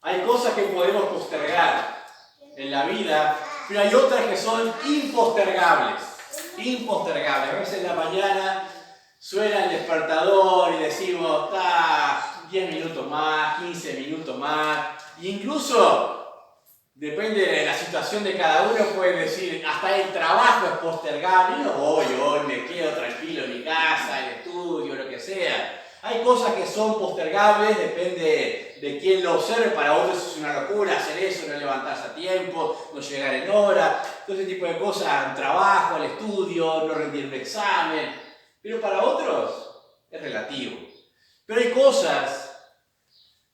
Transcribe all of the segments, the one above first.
Hay cosas que podemos postergar en la vida, pero hay otras que son impostergables. Impostergables. A veces en la mañana suena el despertador y decimos, 10 minutos más, 15 minutos más. E incluso, depende de la situación de cada uno, puede decir, hasta el trabajo es postergable. No voy hoy, me quedo tranquilo en mi casa, en el estudio, lo que sea. Hay cosas que son postergables, depende de quién lo observe. Para otros es una locura hacer eso, no levantarse a tiempo, no llegar en hora, todo ese tipo de cosas, el trabajo, el estudio, no rendir un examen. Pero para otros es relativo. Pero hay cosas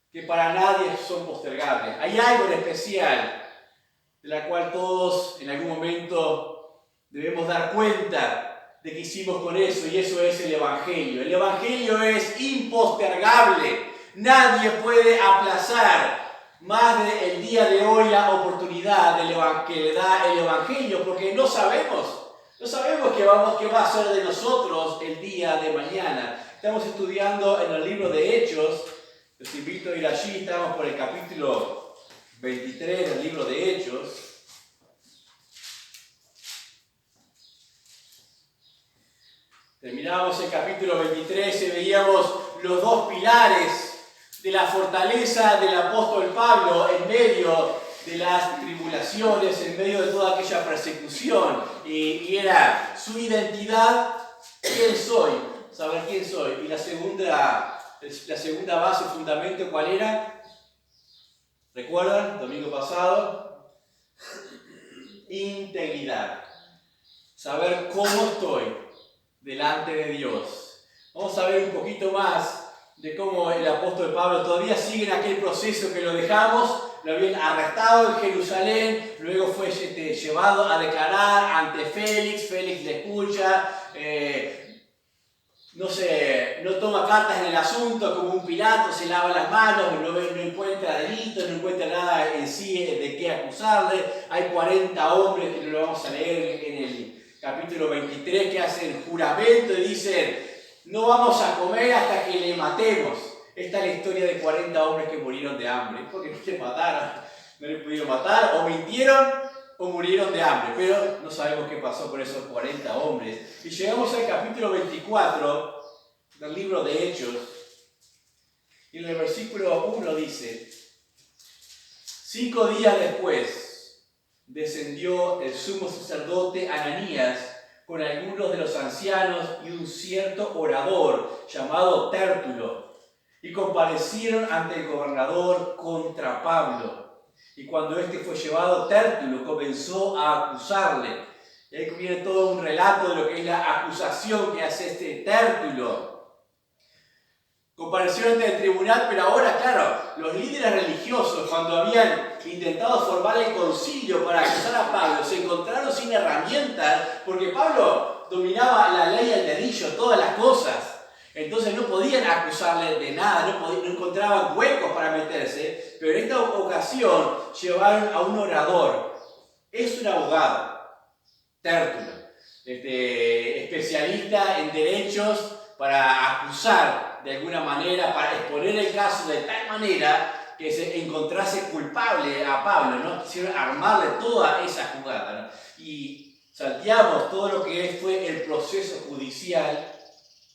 que para nadie son postergables. Hay algo en especial de la cual todos en algún momento debemos dar cuenta de que hicimos con eso, y eso es el Evangelio. El Evangelio es impostergable. Nadie puede aplazar más del día de hoy la oportunidad que le da el Evangelio, porque no sabemos qué va a ser de nosotros el día de mañana. Estamos estudiando en el libro de Hechos. Los invito a ir allí. Estamos por el capítulo 23 del libro de Hechos. Terminamos el capítulo 23 y veíamos los dos pilares de la fortaleza del apóstol Pablo en medio de las tribulaciones, en medio de toda aquella persecución. Y era su identidad, quién soy, saber quién soy. Y la segunda base, fundamento, ¿cuál era? ¿Recuerdan? Domingo pasado. Integridad. Saber cómo estoy delante de Dios. Vamos a ver un poquito más de cómo el apóstol Pablo todavía sigue en aquel proceso que lo dejamos. Lo habían arrestado en Jerusalén, luego fue llevado a declarar ante Félix. Félix le escucha, no toma cartas en el asunto como un Pilato, se lava las manos, no encuentra delitos, no encuentra nada en sí de qué acusarle. Hay 40 hombres, que no lo vamos a leer en el capítulo 23, que hacen juramento y dicen, no vamos a comer hasta que le matemos. Esta es la historia de 40 hombres que murieron de hambre, porque no le mataron, no le pudieron matar, o mintieron o murieron de hambre, pero no sabemos qué pasó con esos 40 hombres. Y llegamos al capítulo 24 del libro de Hechos, y en el versículo 1 dice, 5 días después descendió el sumo sacerdote Ananías con algunos de los ancianos y un cierto orador llamado Tértulo, y comparecieron ante el gobernador contra Pablo. Y cuando éste fue llevado, Tértulo comenzó a acusarle. Y ahí viene todo un relato de lo que es la acusación que hace este Tértulo. Comparecieron ante el tribunal, pero ahora, claro, los líderes religiosos, cuando habían intentado formar el concilio para acusar a Pablo, se encontraron sin herramientas, porque Pablo dominaba la ley al dedillo, todas las cosas. Entonces no podían acusarle de nada, no encontraban huecos para meterse, pero en esta ocasión llevaron a un orador. Es un abogado, Tértulo, especialista en derechos para acusar de alguna manera, para exponer el caso de tal manera que se encontrase culpable a Pablo, ¿no? Quisieron armarle toda esa jugada, ¿no? Y salteamos todo lo que fue el proceso judicial,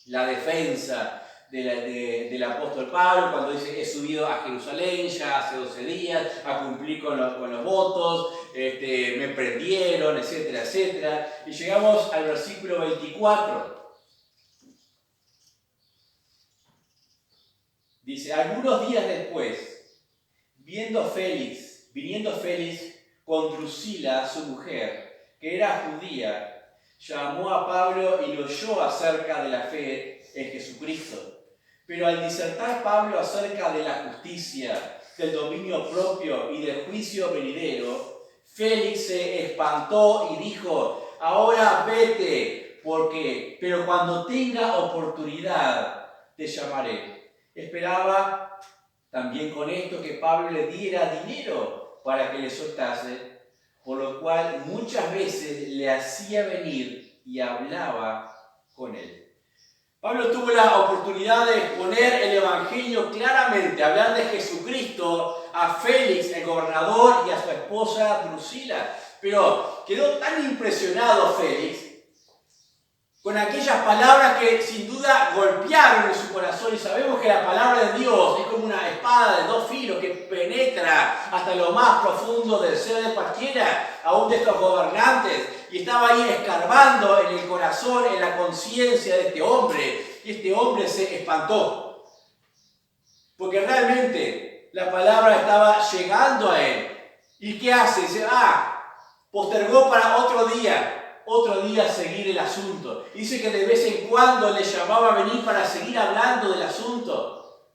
la defensa del apóstol Pablo, cuando dice, he subido a Jerusalén ya hace 12 días, a cumplir con los votos, me prendieron, etcétera, etcétera. Y llegamos al versículo 24. Dice, algunos días después, viniendo Félix con Drusila, su mujer, que era judía, llamó a Pablo y lo oyó acerca de la fe en Jesucristo. Pero al disertar Pablo acerca de la justicia, del dominio propio y del juicio venidero, Félix se espantó y dijo, ahora vete, pero cuando tenga oportunidad te llamaré. Esperaba también con esto que Pablo le diera dinero para que le soltase, por lo cual muchas veces le hacía venir y hablaba con él. Pablo tuvo la oportunidad de exponer el Evangelio claramente, hablar de Jesucristo a Félix, el gobernador, y a su esposa Drusila. Pero quedó tan impresionado Félix con aquellas palabras que sin duda golpearon en su corazón, y sabemos que la palabra de Dios es como una espada de dos filos que penetra hasta lo más profundo del ser de cualquiera, aún de estos gobernantes, y estaba ahí escarbando en el corazón, en la conciencia de este hombre, y este hombre se espantó, porque realmente la palabra estaba llegando a él. ¿Y qué hace? Dice, postergó para otro día seguir el asunto. Dice que de vez en cuando le llamaba a venir para seguir hablando del asunto.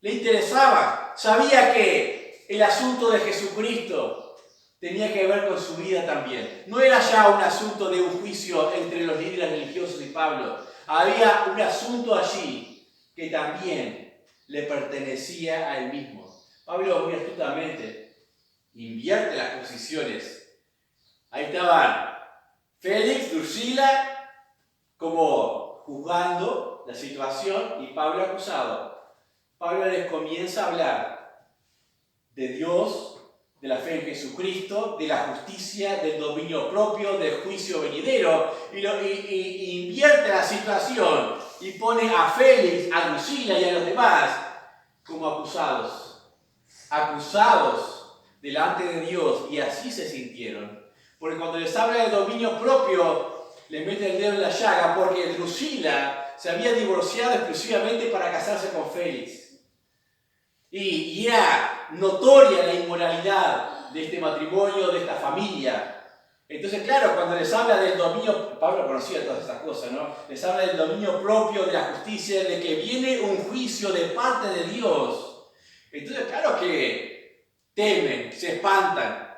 Le interesaba, sabía que el asunto de Jesucristo tenía que ver con su vida también. No era ya un asunto de un juicio entre los líderes religiosos y Pablo. Había un asunto allí que también le pertenecía a él mismo. Pablo muy astutamente invierte las posiciones. Ahí estaban Félix, Drusila, como juzgando la situación, y Pablo acusado. Pablo les comienza a hablar de Dios, de la fe en Jesucristo, de la justicia, del dominio propio, del juicio venidero, y invierte la situación y pone a Félix, a Drusila y a los demás como acusados delante de Dios, y así se sintieron. Porque cuando les habla de dominio propio, les mete el dedo en la llaga, porque Drusila se había divorciado exclusivamente para casarse con Félix. Y era notoria la inmoralidad de este matrimonio, de esta familia. Entonces, claro, cuando les habla del dominio, Pablo conocía todas estas cosas, ¿no? Les habla del dominio propio, de la justicia, de que viene un juicio de parte de Dios. Entonces, claro que temen, se espantan.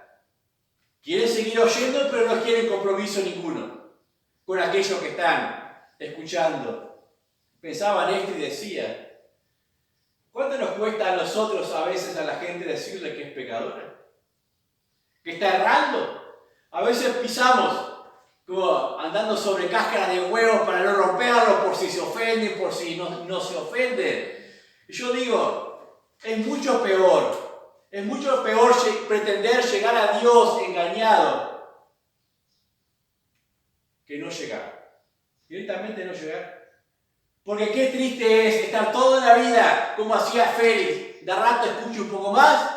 Quieren seguir oyendo, pero no quieren compromiso ninguno con aquellos que están escuchando. Pensaban esto y decía, ¿cuánto nos cuesta a nosotros a veces a la gente decirle que es pecadora? Que está errando. A veces pisamos como andando sobre cáscara de huevos para no romperlo, por si se ofenden, por si no se ofenden. Y yo digo, es mucho peor pretender llegar a Dios engañado que no llegar. Directamente no llegar. Porque qué triste es estar toda la vida como hacía Félix. De rato escucho un poco más,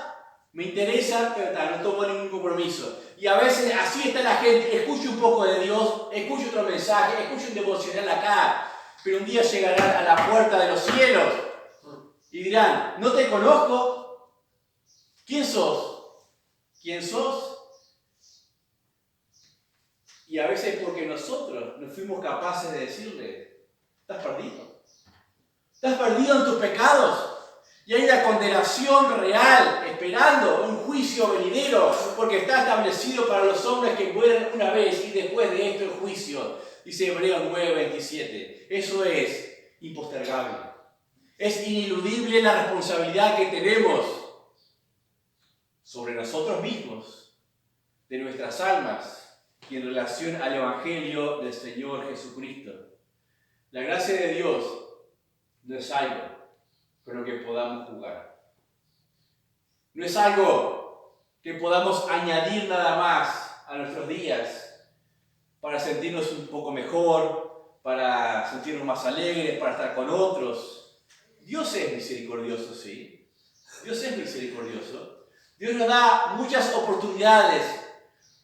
me interesa, pero no tomo ningún compromiso. Y a veces así está la gente, escucho un poco de Dios, escucho otro mensaje, escucho un devocional acá, pero un día llegarán a la puerta de los cielos y dirán, no te conozco. ¿Quién sos? ¿Quién sos? Y a veces porque nosotros no fuimos capaces de decirle, estás perdido. Estás perdido en tus pecados. Y hay una condenación real, esperando un juicio venidero, porque está establecido para los hombres que mueren una vez y después de esto el juicio. Dice Hebreos 9:27. Eso es impostergable. Es ineludible la responsabilidad que tenemos sobre nosotros mismos, de nuestras almas, y en relación al Evangelio del Señor Jesucristo. La gracia de Dios no es algo con lo que podamos jugar. No es algo que podamos añadir nada más a nuestros días para sentirnos un poco mejor, para sentirnos más alegres, para estar con otros. Dios es misericordioso, sí. Dios es misericordioso. Dios nos da muchas oportunidades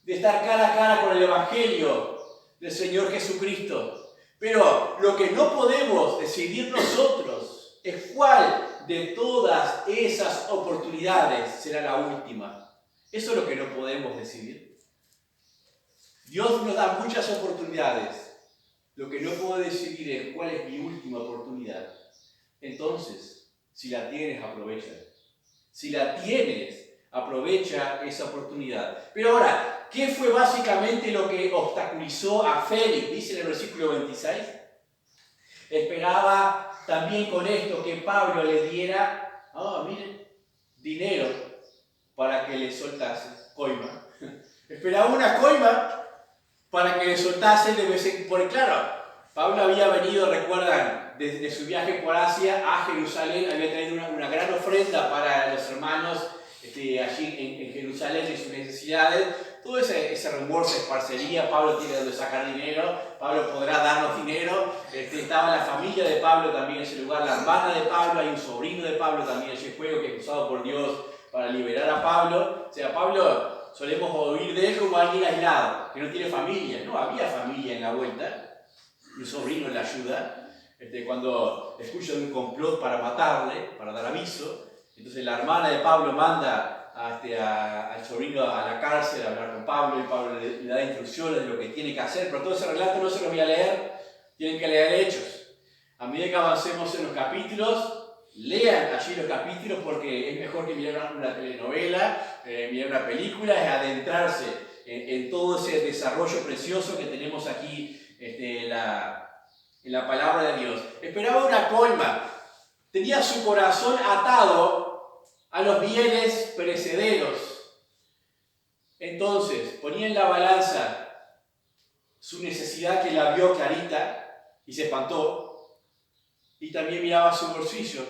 de estar cara a cara con el Evangelio del Señor Jesucristo. Pero lo que no podemos decidir nosotros es cuál de todas esas oportunidades será la última. Eso es lo que no podemos decidir. Dios nos da muchas oportunidades. Lo que no puedo decidir es cuál es mi última oportunidad. Entonces, si la tienes, aprovecha. Si la tienes, aprovecha esa oportunidad. Pero ahora, ¿qué fue básicamente lo que obstaculizó a Félix? Dice en el versículo 26. Esperaba también con esto que Pablo le diera, miren, dinero para que le soltase, coima. Esperaba una coima para que le soltase de vez en cuando. Porque claro, Pablo había venido, recuerdan, desde su viaje por Asia a Jerusalén, había traído una gran ofrenda para los hermanos allí en Jerusalén y sus necesidades. Todo ese rumor se esparcería. Pablo tiene donde sacar dinero, Pablo podrá darnos dinero. Estaba la familia de Pablo también en ese lugar, la hermana de Pablo, hay un sobrino de Pablo también allí en juego que es usado por Dios para liberar a Pablo. O sea, Pablo solemos oír de él como alguien aislado, que no tiene familia. No, había familia en la vuelta. Un sobrino le ayuda, cuando escucha de un complot para matarle, para dar aviso. Entonces la hermana de Pablo manda al sobrino a la cárcel a hablar con Pablo, y Pablo le da instrucciones de lo que tiene que hacer, pero todo ese relato no se lo voy a leer, tienen que leer Hechos. A medida que avancemos en los capítulos, lean allí los capítulos, porque es mejor que mirar una telenovela, mirar una película, es adentrarse en todo ese desarrollo precioso que tenemos aquí en la palabra de Dios. Esperaba una colma, tenía su corazón atado a los bienes perecederos. Entonces ponía en la balanza su necesidad, que la vio clarita y se espantó, y también miraba su bolsillo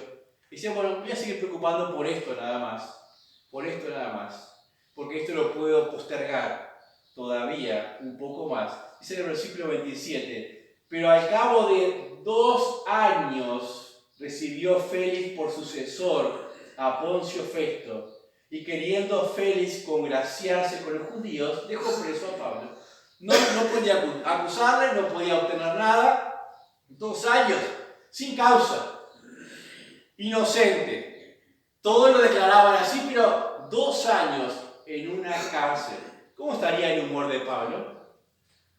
y decía, bueno, voy a seguir preocupando por esto nada más, porque esto lo puedo postergar todavía un poco más. Dice en el versículo 27, pero al cabo de 2 años recibió Félix por sucesor a Poncio Festo, y queriendo Félix congraciarse con los judíos, dejó preso a Pablo. No podía acusarle, no podía obtener nada. 2 años, sin causa, inocente. Todos lo declaraban así, pero 2 años en una cárcel. ¿Cómo estaría el humor de Pablo?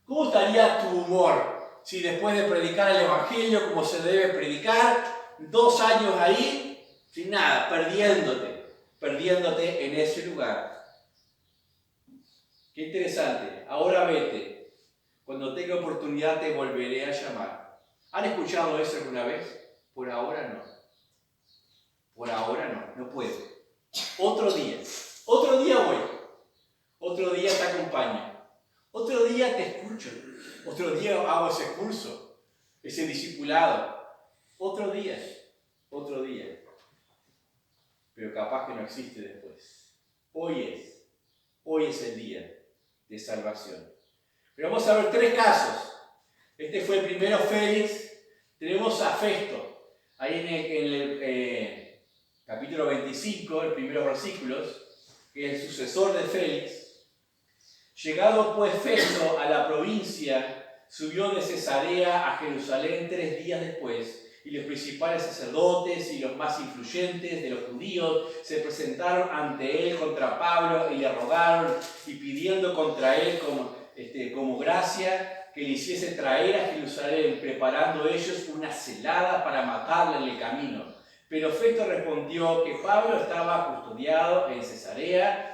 ¿Cómo estaría tu humor si después de predicar el Evangelio como se debe predicar, 2 años ahí, sin nada, perdiéndote en ese lugar? Qué interesante. Ahora vete. Cuando tenga oportunidad te volveré a llamar. ¿Han escuchado eso alguna vez? Por ahora no. Por ahora no puedo. Otro día voy. Otro día te acompaño. Otro día te escucho. Otro día hago ese curso, ese discipulado. Otro día. Pero capaz que no existe después. Hoy es el día de salvación. Pero vamos a ver 3 casos. Este fue el primero, Félix. Tenemos a Festo. Ahí en el capítulo 25, los primeros versículos, que es el sucesor de Félix. Llegado pues Festo a la provincia, subió de Cesarea a Jerusalén 3 días después, y los principales sacerdotes y los más influyentes de los judíos se presentaron ante él contra Pablo y le rogaron, y pidiendo contra él como gracia que le hiciese traer a Jerusalén, preparando ellos una celada para matarle en el camino. Pero Festo respondió que Pablo estaba custodiado en Cesarea,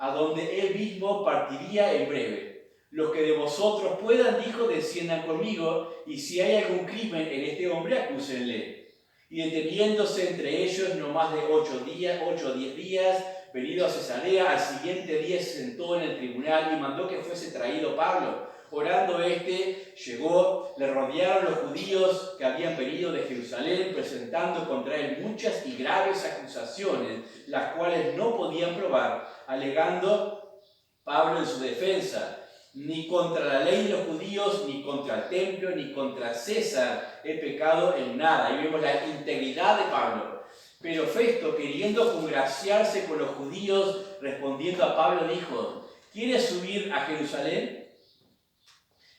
a donde él mismo partiría en breve. Los que de vosotros puedan, dijo, desciendan conmigo, y si hay algún crimen en este hombre, acúsenle. Y deteniéndose entre ellos no más de 8 o 10 días, venido a Cesarea, al siguiente día se sentó en el tribunal y mandó que fuese traído Pablo. Orando llegó, le rodearon los judíos que habían venido de Jerusalén, presentando contra él muchas y graves acusaciones, las cuales no podían probar, alegando Pablo en su defensa: ni contra la ley de los judíos, ni contra el templo, ni contra César he pecado en nada. Y vemos la integridad de Pablo. Pero Festo, queriendo congraciarse con los judíos, respondiendo a Pablo, dijo: ¿quieres subir a Jerusalén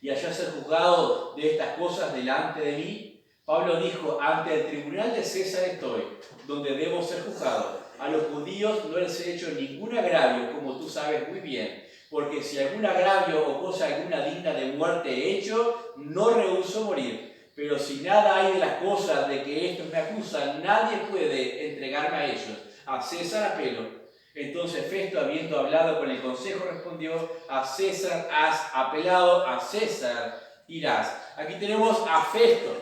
y allá ser juzgado de estas cosas delante de mí? Pablo dijo: ante el tribunal de César estoy, donde debo ser juzgado. A los judíos no les he hecho ningún agravio, como tú sabes muy bien, porque si algún agravio o cosa alguna digna de muerte he hecho, no rehúso morir. Pero si nada hay de las cosas de que estos me acusan, nadie puede entregarme a ellos. A César apelo. Entonces Festo, habiendo hablado con el consejo, respondió: a César has apelado, a César irás. Aquí tenemos a Festo.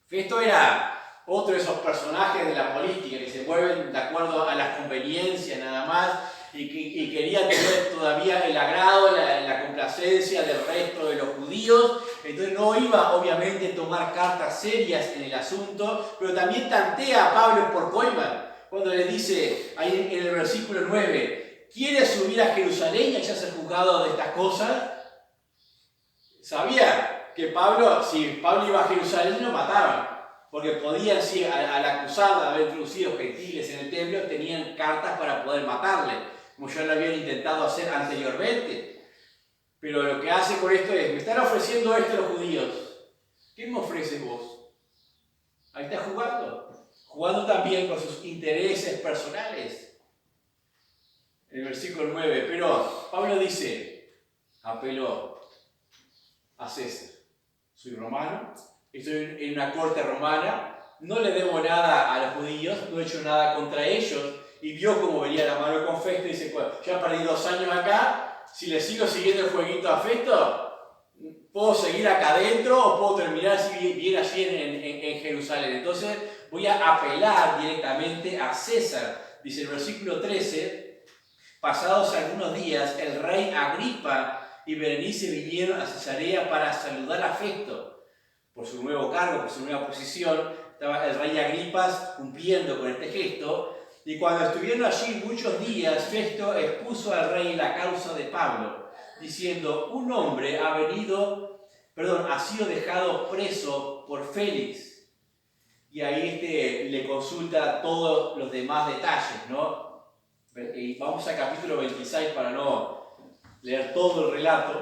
Festo era otro de esos personajes de la política que se mueven de acuerdo a las conveniencias nada más, y quería tener todavía el agrado, la complacencia del resto de los judíos. entonces no iba obviamente a tomar cartas serias en el asunto, pero también tantea a Pablo por coima, cuando le dice ahí en el versículo 9, ¿quieres subir a Jerusalén y hayas juzgado de estas cosas? Sabía que Pablo, si Pablo iba a Jerusalén, lo mataban. Porque podían, sí, al acusar de haber introducido gentiles en el templo, tenían cartas para poder matarle, como ya lo habían intentado hacer anteriormente. Pero lo que hace con esto es, me están ofreciendo esto los judíos. ¿Qué me ofreces vos? Ahí está jugando. Jugando también con sus intereses personales. El versículo 9. Pero Pablo dice, apeló a César. Soy romano. Estoy en una corte romana, no le debo nada a los judíos, no he hecho nada contra ellos, y vio cómo venía la mano con Festo y dice, pues, ya perdí 2 años acá, si le sigo siguiendo el jueguito a Festo, puedo seguir acá adentro o puedo terminar si bien allí en Jerusalén. Entonces voy a apelar directamente a César. Dice el versículo 13, pasados algunos días, el rey Agripa y Berenice vinieron a Cesarea para saludar a Festo. Por su nuevo cargo, por su nueva posición, estaba el rey Agripa cumpliendo con este gesto, y cuando estuvieron allí muchos días, Festo expuso al rey la causa de Pablo, diciendo, un hombre ha sido dejado preso por Félix. Y ahí le consulta todos los demás detalles, ¿no? Y vamos al capítulo 26 para no leer todo el relato.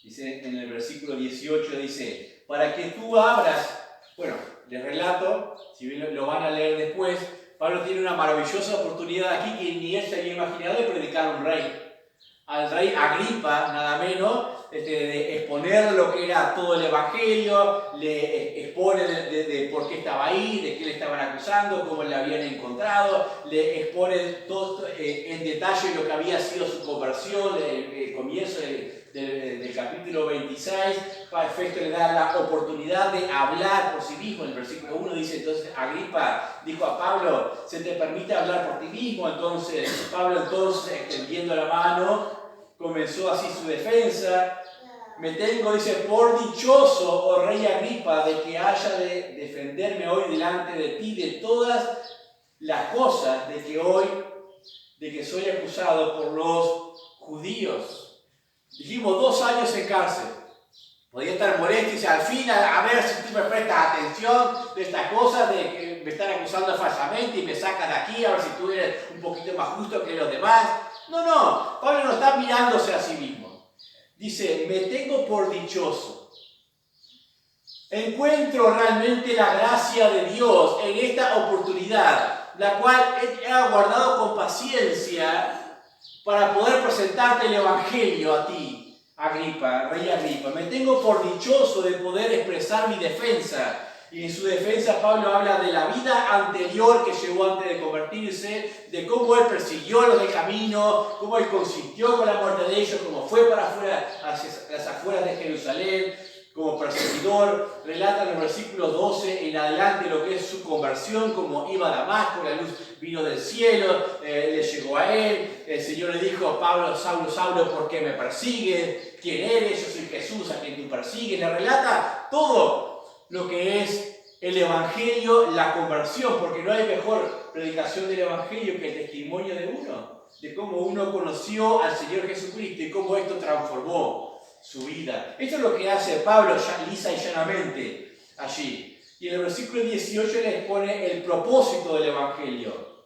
Dice en el versículo 18, dice, para que tú abras, bueno, les relato, si bien lo van a leer después, Pablo tiene una maravillosa oportunidad aquí que ni él se había imaginado de predicar a un rey. Al rey Agripa, nada menos, de exponer lo que era todo el evangelio, le expone de por qué estaba ahí, de qué le estaban acusando, cómo le habían encontrado, le expone todo en detalle lo que había sido su conversión, el comienzo del capítulo 26. Festo le da la oportunidad de hablar por sí mismo. En el versículo 1 dice, entonces Agripa dijo a Pablo, se te permite hablar por ti mismo. Entonces Pablo, extendiendo la mano, comenzó así su defensa. Me tengo, dice, por dichoso, oh rey Agripa, de que haya de defenderme hoy delante de ti de todas las cosas de que soy acusado por los judíos. Dijimos 2 años en cárcel. Podía estar molesto y dice, al fin, a ver si tú me prestas atención de estas cosas, de que me están acusando falsamente y me sacan de aquí, a ver si tú eres un poquito más justo que los demás. No, Pablo no está mirándose a sí mismo. Dice, me tengo por dichoso. Encuentro realmente la gracia de Dios en esta oportunidad, la cual he aguardado con paciencia para poder presentarte el Evangelio a ti, Agripa, rey Agripa. Me tengo por dichoso de poder expresar mi defensa. Y en su defensa Pablo habla de la vida anterior que llevó antes de convertirse, de cómo él persiguió a los del camino, cómo él consintió con la muerte de ellos, cómo fue para afuera, hacia las afueras de Jerusalén, como perseguidor. Relata en el versículo 12 en adelante lo que es su conversión, como iba a Damasco, la luz vino del cielo, le llegó a él, el Señor le dijo, Pablo, Saulo, Saulo, ¿por qué me persigues? ¿Quién eres? Yo soy Jesús, a quien tú persigues. Le relata todo lo que es el Evangelio, la conversión, porque no hay mejor predicación del Evangelio que el testimonio de uno, de cómo uno conoció al Señor Jesucristo y cómo esto transformó su vida. Esto es lo que hace Pablo lisa y llanamente allí. Y en el versículo 18 le expone el propósito del Evangelio.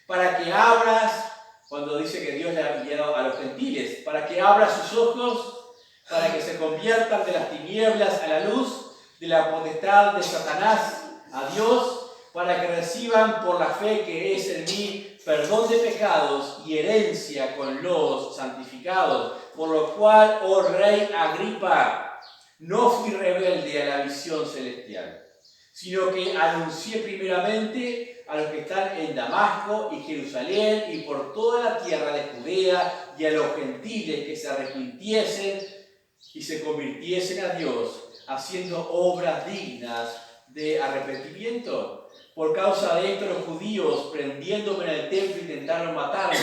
Para que abras, cuando dice que Dios le ha enviado a los gentiles, para que abras sus ojos, para que se conviertan de las tinieblas a la luz, de la potestad de Satanás a Dios, para que reciban por la fe que es en mí perdón de pecados y herencia con los santificados. Por lo cual, oh rey Agripa, no fui rebelde a la visión celestial, sino que anuncié primeramente a los que están en Damasco y Jerusalén y por toda la tierra de Judea y a los gentiles que se arrepintiesen y se convirtiesen a Dios, haciendo obras dignas de arrepentimiento. Por causa de esto los judíos, prendiéndome en el templo, intentaron matarme,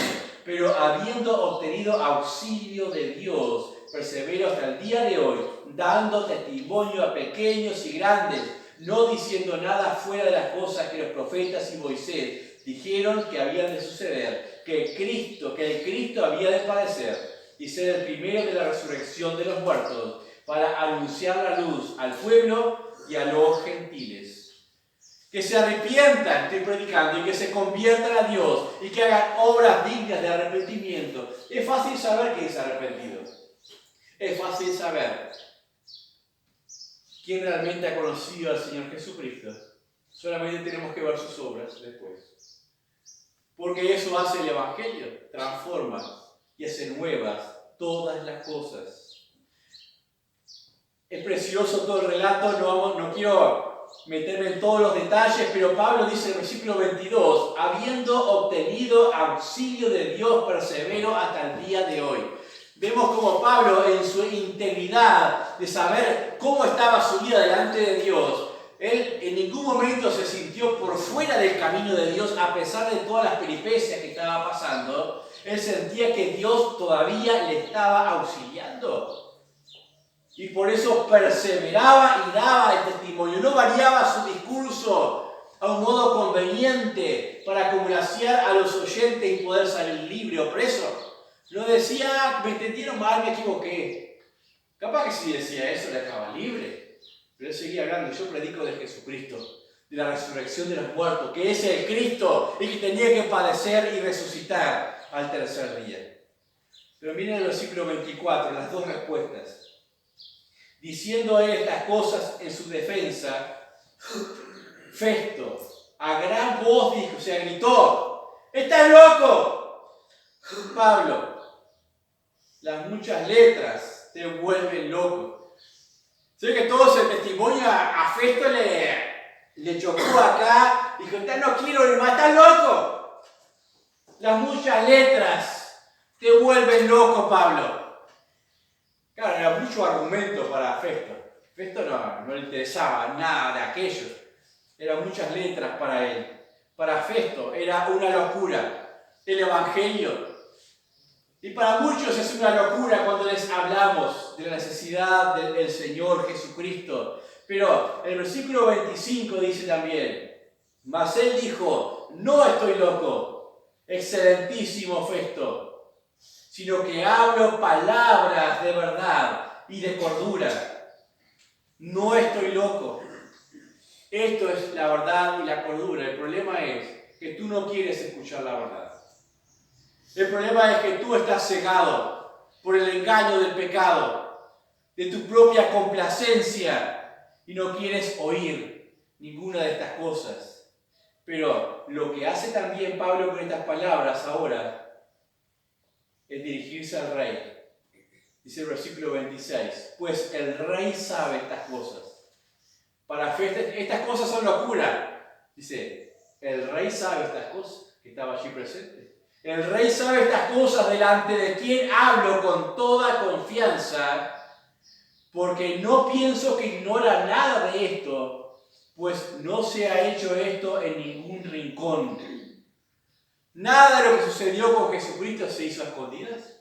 pero habiendo obtenido auxilio de Dios, persevero hasta el día de hoy, dando testimonio a pequeños y grandes, no diciendo nada fuera de las cosas que los profetas y Moisés dijeron que habían de suceder, que el Cristo había de padecer y ser el primero de la resurrección de los muertos, para anunciar la luz al pueblo y a los gentiles. Que se arrepientan, estoy predicando, y que se conviertan a Dios y que hagan obras dignas de arrepentimiento. Es fácil saber quién es arrepentido. Es fácil saber quién realmente ha conocido al Señor Jesucristo. Solamente tenemos que ver sus obras después. Porque eso hace el Evangelio, transforma y hace nuevas todas las cosas. Es precioso todo el relato, no quiero meterme en todos los detalles, pero Pablo dice en el versículo 22, habiendo obtenido auxilio de Dios, persevero hasta el día de hoy. Vemos como Pablo, en su integridad de saber cómo estaba su vida delante de Dios, él en ningún momento se sintió por fuera del camino de Dios, a pesar de todas las peripecias que estaba pasando. Él sentía que Dios todavía le estaba auxiliando. Y por eso perseveraba y daba el testimonio. No variaba su discurso a un modo conveniente para congraciar a los oyentes y poder salir libre o preso. No decía, me entendieron mal, me equivoqué. Capaz que si decía eso, le acaba libre. Pero él seguía hablando. Yo predico de Jesucristo, de la resurrección de los muertos, que es el Cristo y que tenía que padecer y resucitar al tercer día. Pero miren el versículo 24, las dos respuestas. Diciendo él estas cosas en su defensa, Festo a gran voz dijo, o sea, gritó, ¡estás loco! Pablo, las muchas letras te vuelven loco. Sé que todo ese testimonio a Festo le chocó acá, dijo, no quiero ir más, ¿estás loco? Las muchas letras te vuelven loco, Pablo. Claro, era mucho argumento para Festo. Festo no le interesaba nada de aquello. Eran muchas letras para él. Para Festo era una locura el Evangelio. Y para muchos es una locura cuando les hablamos de la necesidad del Señor Jesucristo. Pero el versículo 25 dice también, mas él dijo, no estoy loco, excelentísimo Festo, sino que hablo palabras de verdad y de cordura. No estoy loco. Esto es la verdad y la cordura. El problema es que tú no quieres escuchar la verdad. El problema es que tú estás cegado por el engaño del pecado, de tu propia complacencia, y no quieres oír ninguna de estas cosas. Pero lo que hace también Pablo con estas palabras ahora es dirigirse al rey. Dice el versículo 26, pues el rey sabe estas cosas. Para Festo, estas cosas son locura. Dice, el rey sabe estas cosas, que estaba allí presente. El rey sabe estas cosas delante de quien hablo con toda confianza, porque no pienso que ignora nada de esto, pues no se ha hecho esto en ningún rincón. Nada de lo que sucedió con Jesucristo se hizo a escondidas.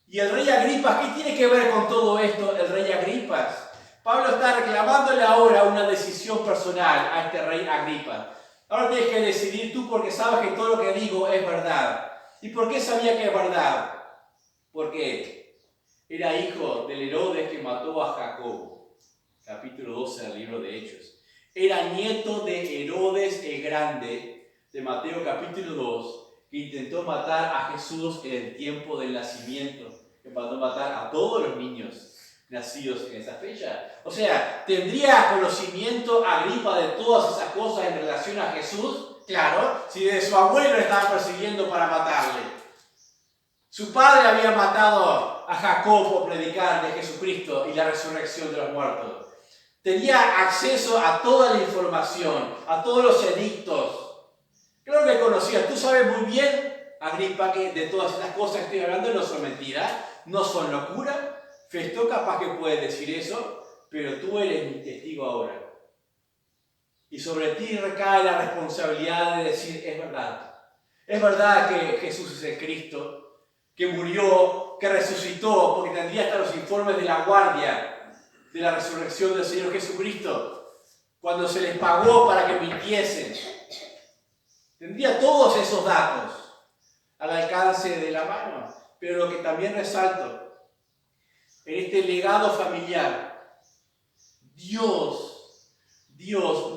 Y el rey Agripas, ¿qué tiene que ver con todo esto el rey Agripas? Pablo está reclamándole ahora una decisión personal a este rey Agripas. Ahora tienes que decidir tú porque sabes que todo lo que digo es verdad. ¿Y por qué sabía que es verdad? Porque era hijo del Herodes que mató a Jacobo. Capítulo 12 del libro de Hechos. Era nieto de Herodes el Grande, de Mateo capítulo 2, que intentó matar a Jesús en el tiempo del nacimiento, que mandó matar a todos los niños nacidos en esa fecha. O sea, ¿tendría conocimiento Agripa de todas esas cosas en relación a Jesús? Claro, si de su abuelo le estaban persiguiendo para matarle. Su padre había matado a Jacob por predicar de Jesucristo y la resurrección de los muertos. Tenía acceso a toda la información, a todos los edictos. Claro que conocías. Tú sabes muy bien, Agripa, que de todas estas cosas que estoy hablando no son mentiras, no son locura. Festo capaz que puede decir eso, pero tú eres mi testigo ahora. Y sobre ti recae la responsabilidad de decir, es verdad. Es verdad que Jesús es el Cristo, que murió, que resucitó, porque tendría hasta los informes de la guardia de la resurrección del Señor Jesucristo, cuando se les pagó para que mintiesen. Tendría todos esos datos al alcance de la mano. Pero lo que también resalto, en este legado familiar, Dios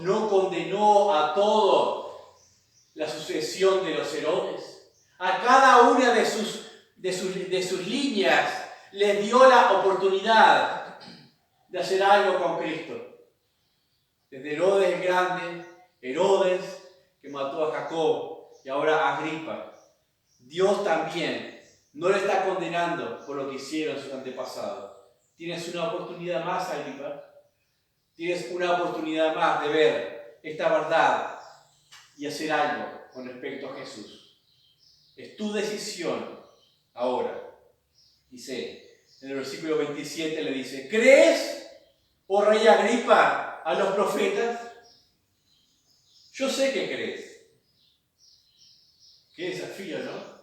no condenó a todo la sucesión de los Herodes. A cada una de sus líneas les dio la oportunidad de hacer algo con Cristo. Desde Herodes el Grande, Herodes que mató a Jacob y ahora a Agripa. Dios también no le está condenando por lo que hicieron sus antepasados. Tienes una oportunidad más, Agripa. Tienes una oportunidad más de ver esta verdad y hacer algo con respecto a Jesús. Es tu decisión ahora. Dice, en el versículo 27 le dice, ¿crees, oh rey Agripa, a los profetas? Yo sé que crees. Qué desafío, ¿no?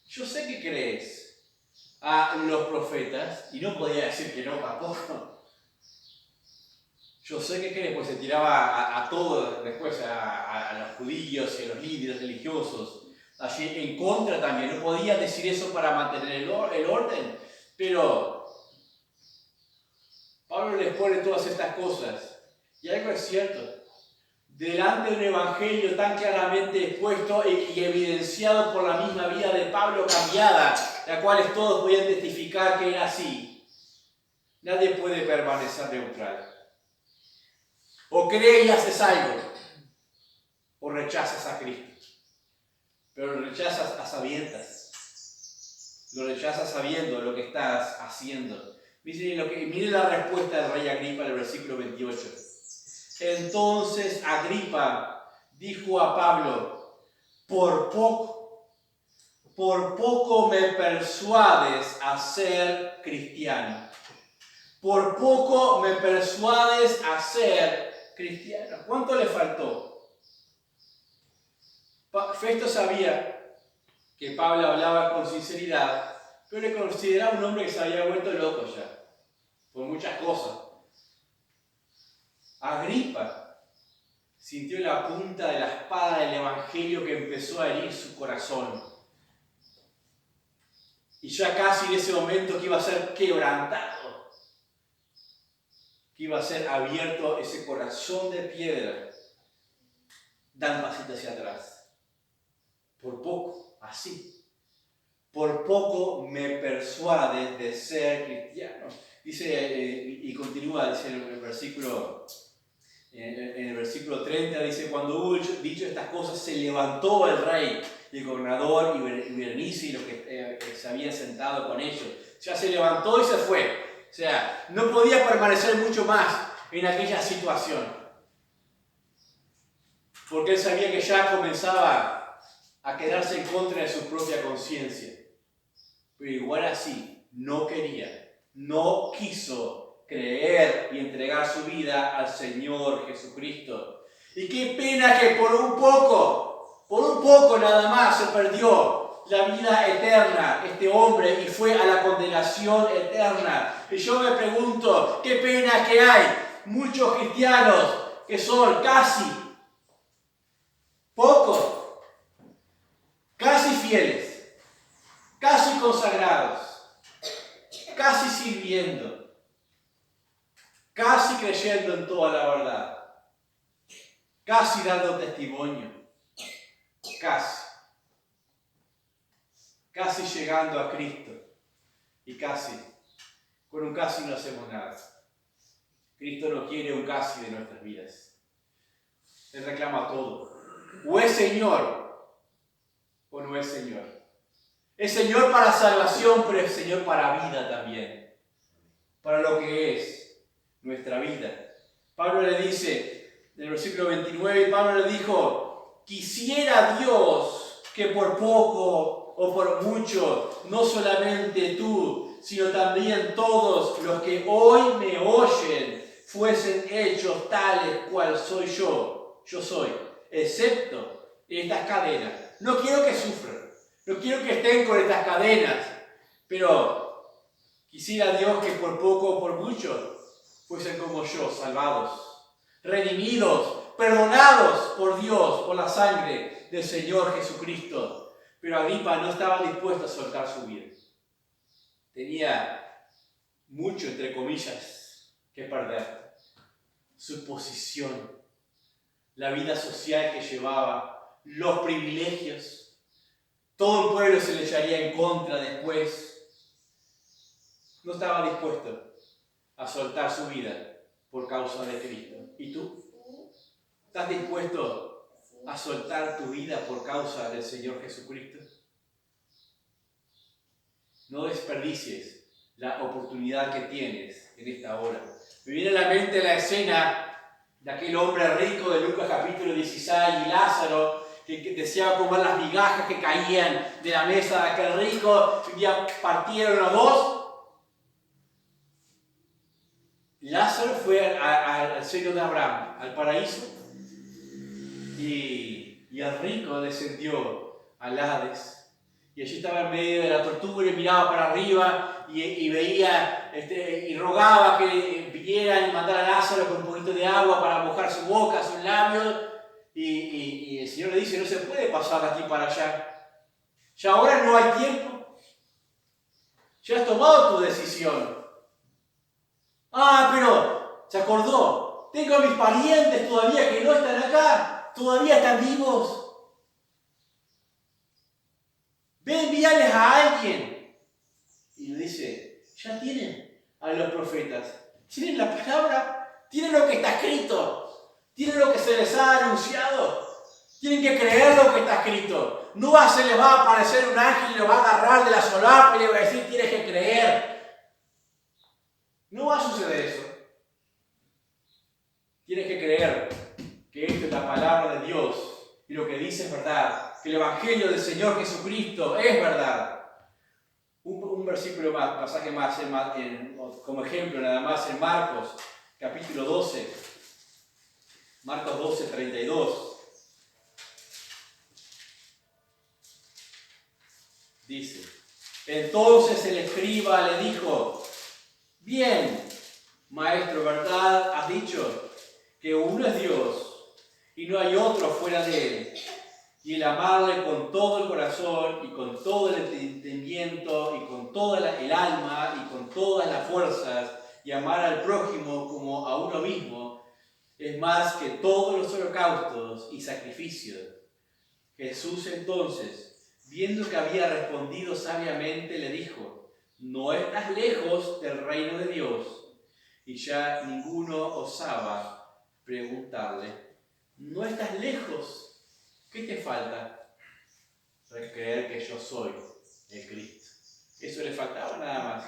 Yo sé que crees a los profetas, y no podía decir que no tampoco. Yo sé que crees, pues se tiraba a todo después, a los judíos y a los líderes religiosos, allí en contra también. No podía decir eso para mantener el orden, pero Pablo les pone todas estas cosas. Y algo es cierto. Delante de un evangelio tan claramente expuesto y evidenciado por la misma vida de Pablo cambiada, la cual todos podían testificar que era así, nadie puede permanecer neutral. O crees y haces algo, o rechazas a Cristo. Pero lo rechazas a sabiendas. Lo rechazas sabiendo lo que estás haciendo. Miren la respuesta del rey Agripa en el versículo 28. Entonces Agripa dijo a Pablo, por poco me persuades a ser cristiano. Por poco me persuades a ser cristiano. ¿Cuánto le faltó? Festo sabía que Pablo hablaba con sinceridad, pero le consideraba un hombre que se había vuelto loco ya, por muchas cosas. Agripa sintió la punta de la espada del evangelio que empezó a herir su corazón. Y ya casi en ese momento que iba a ser quebrantado, que iba a ser abierto ese corazón de piedra, da un pasito hacia atrás. Por poco, así. Por poco me persuades de ser cristiano. Dice, y continúa, dice en el versículo 30, dice, cuando hubo dicho estas cosas, se levantó el rey, el gobernador y Berenice y los que se habían sentado con ellos. Ya se levantó y se fue. O sea, no podía permanecer mucho más en aquella situación. Porque él sabía que ya comenzaba a quedarse en contra de su propia conciencia. Pero igual así, no quería, no quiso creer y entregar su vida al Señor Jesucristo. Y qué pena que por un poco nada más se perdió la vida eterna este hombre y fue a la condenación eterna. Y yo me pregunto, qué pena que hay muchos cristianos que son pocos, casi fieles, casi consagrados, casi sirviendo, casi creyendo en toda la verdad, casi dando testimonio, casi llegando a Cristo y con un casi no hacemos nada. Cristo no quiere un casi de nuestras vidas. Él reclama todo. O es Señor o no es Señor. Es Señor para salvación, pero es Señor para vida también. Para lo que es nuestra vida. Pablo le dice, en el versículo 29, Pablo le dijo, quisiera Dios que por poco o por mucho, no solamente tú, sino también todos los que hoy me oyen, fuesen hechos tales cual soy yo. yo soy, excepto estas cadenas. No quiero que sufran, no quiero que estén con estas cadenas, pero quisiera Dios que por poco o por mucho fuesen como yo, salvados, redimidos, perdonados por Dios, por la sangre del Señor Jesucristo. Pero Agripa no estaba dispuesto a soltar su vida. Tenía mucho, entre comillas, que perder. Su posición, la vida social que llevaba, los privilegios. Todo el pueblo se le echaría en contra después. No estaba dispuesto a soltar su vida por causa de Cristo. ¿Y tú? ¿Estás dispuesto a soltar tu vida por causa del Señor Jesucristo? No desperdicies la oportunidad que tienes en esta hora. Me viene a la mente la escena de aquel hombre rico de Lucas capítulo 16 y Lázaro, que deseaba comer las migajas que caían de la mesa de aquel rico. Un día partieron los dos. Lázaro fue al seno de Abraham, al paraíso, y el rico descendió al Hades. Y allí estaba en medio de la tortura y miraba para arriba y veía y rogaba que vinieran y mandaran a Lázaro con un poquito de agua para mojar su boca, sus labios. Y el Señor le dice, no se puede pasar de aquí para allá. Ya ahora no hay tiempo. Ya has tomado tu decisión. Ah, pero se acordó. Tengo a mis parientes todavía que no están acá. Todavía están vivos. Ve, envíales a alguien. Y le dice, ya tienen a los profetas. Tienen la palabra. Tienen lo que está escrito. Tienen lo que se les ha anunciado. Tienen que creer lo que está escrito. No se les va a aparecer un ángel y les va a agarrar de la solapa y les va a decir, tienes que creer. No va a suceder eso. Tienes que creer que esto es la palabra de Dios y lo que dice es verdad, que el Evangelio del Señor Jesucristo es verdad. Un versículo más, pasaje más, como ejemplo nada más en Marcos, capítulo 12, Marcos 12, 32. Dice, entonces el escriba le dijo, bien, maestro, ¿verdad? Has dicho que uno es Dios y no hay otro fuera de Él. Y el amarle con todo el corazón y con todo el entendimiento y con toda el alma y con todas las fuerzas y amar al prójimo como a uno mismo es más que todos los holocaustos y sacrificios. Jesús entonces, viendo que había respondido sabiamente, le dijo, no estás lejos del reino de Dios. Y ya ninguno osaba preguntarle, ¿no estás lejos? ¿Qué te falta? Creer que yo soy el Cristo. Eso le faltaba nada más.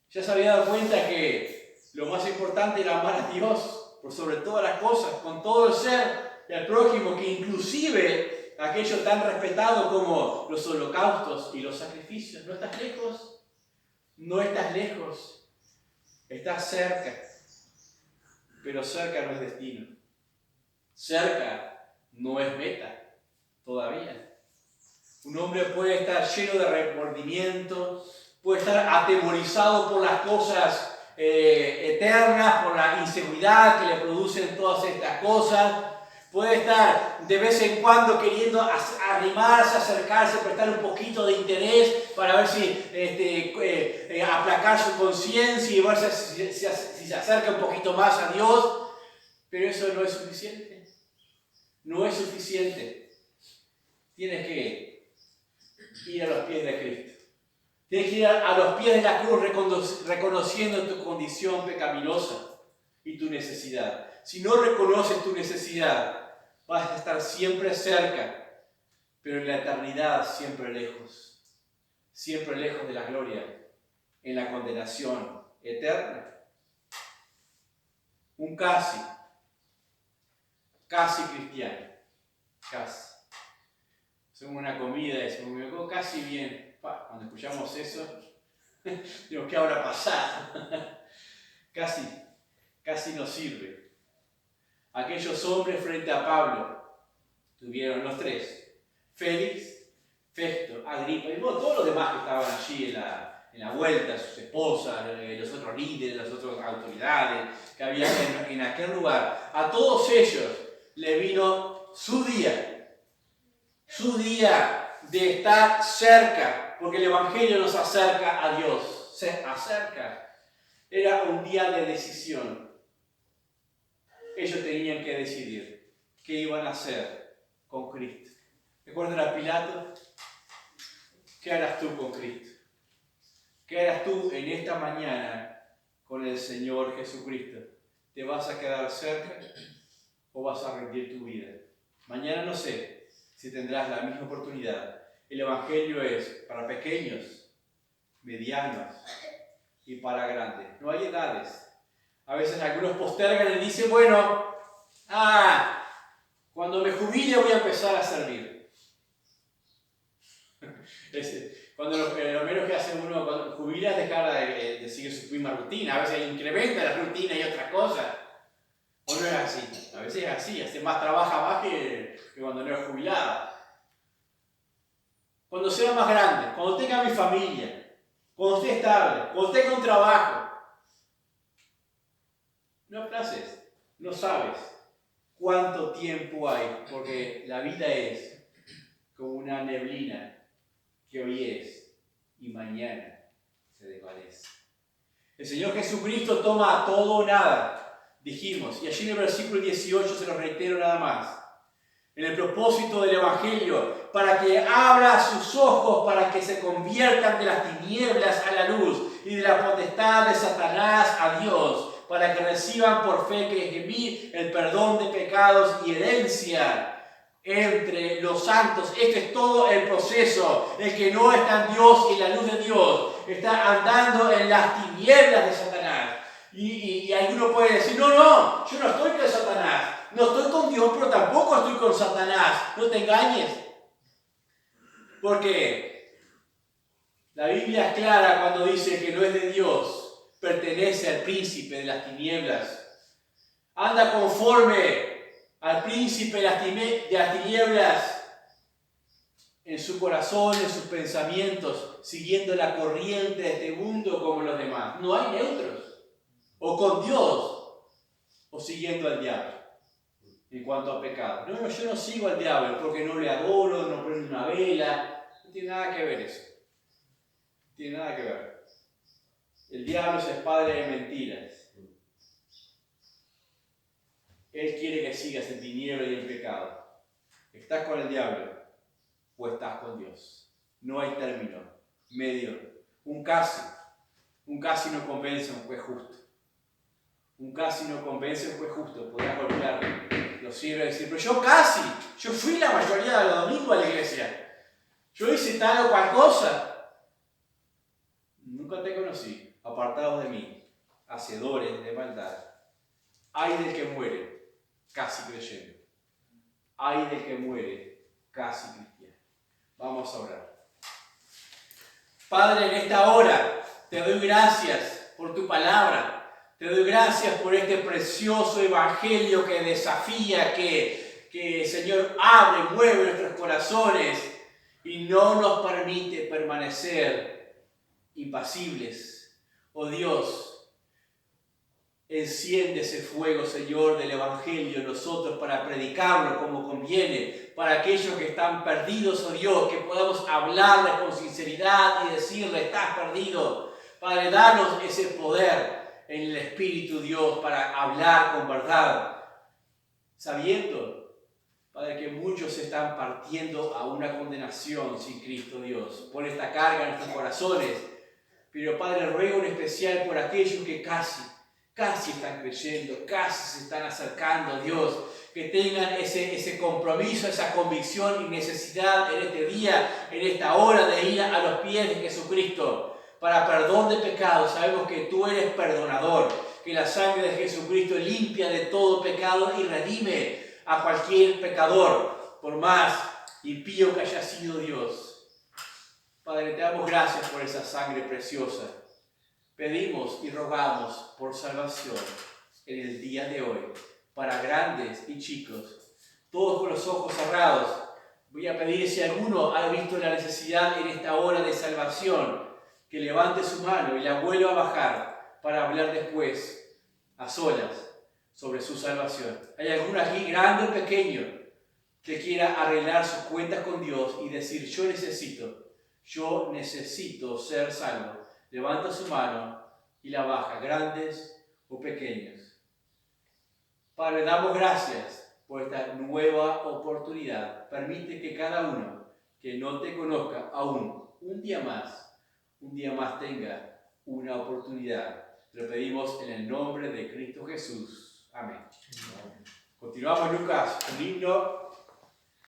Ya se había dado cuenta que lo más importante era amar a Dios por sobre todas las cosas, con todo el ser y al prójimo, que inclusive aquello tan respetado como los holocaustos y los sacrificios. ¿No estás lejos? No estás lejos. Estás cerca. Pero cerca no es destino. Cerca no es meta todavía. Un hombre puede estar lleno de remordimiento, puede estar atemorizado por las cosas eternas, por la inseguridad que le producen todas estas cosas. Puede estar de vez en cuando queriendo arrimarse, acercarse, prestar un poquito de interés para ver si aplacar su conciencia y ver si se acerca un poquito más a Dios. Pero eso no es suficiente. No es suficiente. Tienes que ir a los pies de Cristo. Tienes que ir a los pies de la cruz reconociendo tu condición pecaminosa y tu necesidad. Si no reconoces tu necesidad, vas a estar siempre cerca, pero en la eternidad siempre lejos de la gloria, en la condenación eterna. Un casi cristiano, casi. Hacemos una comida y decimos, me quedo casi bien. Cuando escuchamos eso, digo, ¿qué habrá pasado? Casi no sirve. Aquellos hombres frente a Pablo tuvieron los tres: Félix, Festo, Agripa y bueno, todos los demás que estaban allí en la vuelta, sus esposas, los otros líderes, las otras autoridades que había en aquel lugar. A todos ellos le vino su día de estar cerca, porque el Evangelio nos acerca a Dios, se acerca. Era un día de decisión. Ellos tenían que decidir qué iban a hacer con Cristo. ¿Recuerdan a Pilato? ¿Qué harás tú con Cristo? ¿Qué harás tú en esta mañana con el Señor Jesucristo? ¿Te vas a quedar cerca o vas a rendir tu vida? Mañana no sé si tendrás la misma oportunidad. El Evangelio es para pequeños, medianos y para grandes. No hay edades. A veces algunos postergan y dicen, bueno, cuando me jubile voy a empezar a servir. Cuando lo menos que hace uno cuando jubila es dejar de seguir su misma rutina. A veces incrementa la rutina y otra cosa. ¿O no es así? A veces es así, trabaja más que cuando no es jubilado. Cuando sea más grande, cuando tenga mi familia, cuando esté estable, cuando tenga un trabajo. No aplaces, no sabes cuánto tiempo hay, porque la vida es como una neblina que hoy es y mañana se desvanece. El Señor Jesucristo toma todo o nada, dijimos, y allí en el versículo 18 se lo reitero nada más. En el propósito del Evangelio, para que abra sus ojos, para que se conviertan de las tinieblas a la luz y de la potestad de Satanás a Dios, para que reciban por fe que es en mí el perdón de pecados y herencia entre los santos. Este es todo el proceso. El que no está en Dios y en la luz de Dios está andando en las tinieblas de Satanás. Y alguno puede decir, no, yo no estoy con Satanás. No estoy con Dios, pero tampoco estoy con Satanás. No te engañes. Porque la Biblia es clara cuando dice que no es de Dios. Pertenece al príncipe de las tinieblas. Anda conforme al príncipe de las tinieblas en su corazón, en sus pensamientos, siguiendo la corriente de este mundo como los demás. No hay neutros. O con Dios, o siguiendo al diablo. En cuanto a pecado. No, yo no sigo al diablo porque no le adoro, no prendo una vela. No tiene nada que ver eso. No tiene nada que ver. El diablo es el padre de mentiras. Él quiere que sigas en tiniebla y en pecado. ¿Estás con el diablo o estás con Dios? No hay término medio. Un casi no convence a un juez justo. Un casi no convence a un juez justo. Podrás golpearle. Lo sirve decir, pero yo fui la mayoría de los domingos a la iglesia. Yo hice tal o cual cosa. Nunca te conocí. Apartados de mí, hacedores de maldad. Ay del que muere, casi creyendo. Ay del que muere, casi cristiano. Vamos a orar. Padre, en esta hora te doy gracias por tu palabra. Te doy gracias por este precioso evangelio que desafía, que Señor abre, mueve nuestros corazones y no nos permite permanecer impasibles. Oh Dios, enciende ese fuego, Señor, del Evangelio en nosotros para predicarlo como conviene, para aquellos que están perdidos, oh Dios, que podamos hablarles con sinceridad y decirles, estás perdido. Padre, danos ese poder en el Espíritu, Dios, para hablar con verdad, sabiendo, Padre, que muchos se están partiendo a una condenación sin Cristo, Dios. Pon esta carga en nuestros corazones. Pero Padre, ruego en especial por aquellos que casi están creyendo, casi se están acercando a Dios, que tengan ese compromiso, esa convicción y necesidad en este día, en esta hora de ir a los pies de Jesucristo para perdón de pecados. Sabemos que tú eres perdonador, que la sangre de Jesucristo limpia de todo pecado y redime a cualquier pecador, por más impío que haya sido Dios. Padre, te damos gracias por esa sangre preciosa. Pedimos y rogamos por salvación en el día de hoy. para grandes y chicos, todos con los ojos cerrados. Voy a pedir, si alguno ha visto la necesidad en esta hora de salvación, que levante su mano y la vuelva a bajar para hablar después, a solas, sobre su salvación. ¿Hay alguno aquí, grande o pequeño, que quiera arreglar sus cuentas con Dios y decir, yo necesito ser salvo? Levanta su mano y la baja, grandes o pequeños. Padre, damos gracias por esta nueva oportunidad. Permite que cada uno que no te conozca aún un día más tenga una oportunidad. Te lo pedimos en el nombre de Cristo Jesús. Amén. Continuamos, Lucas, un himno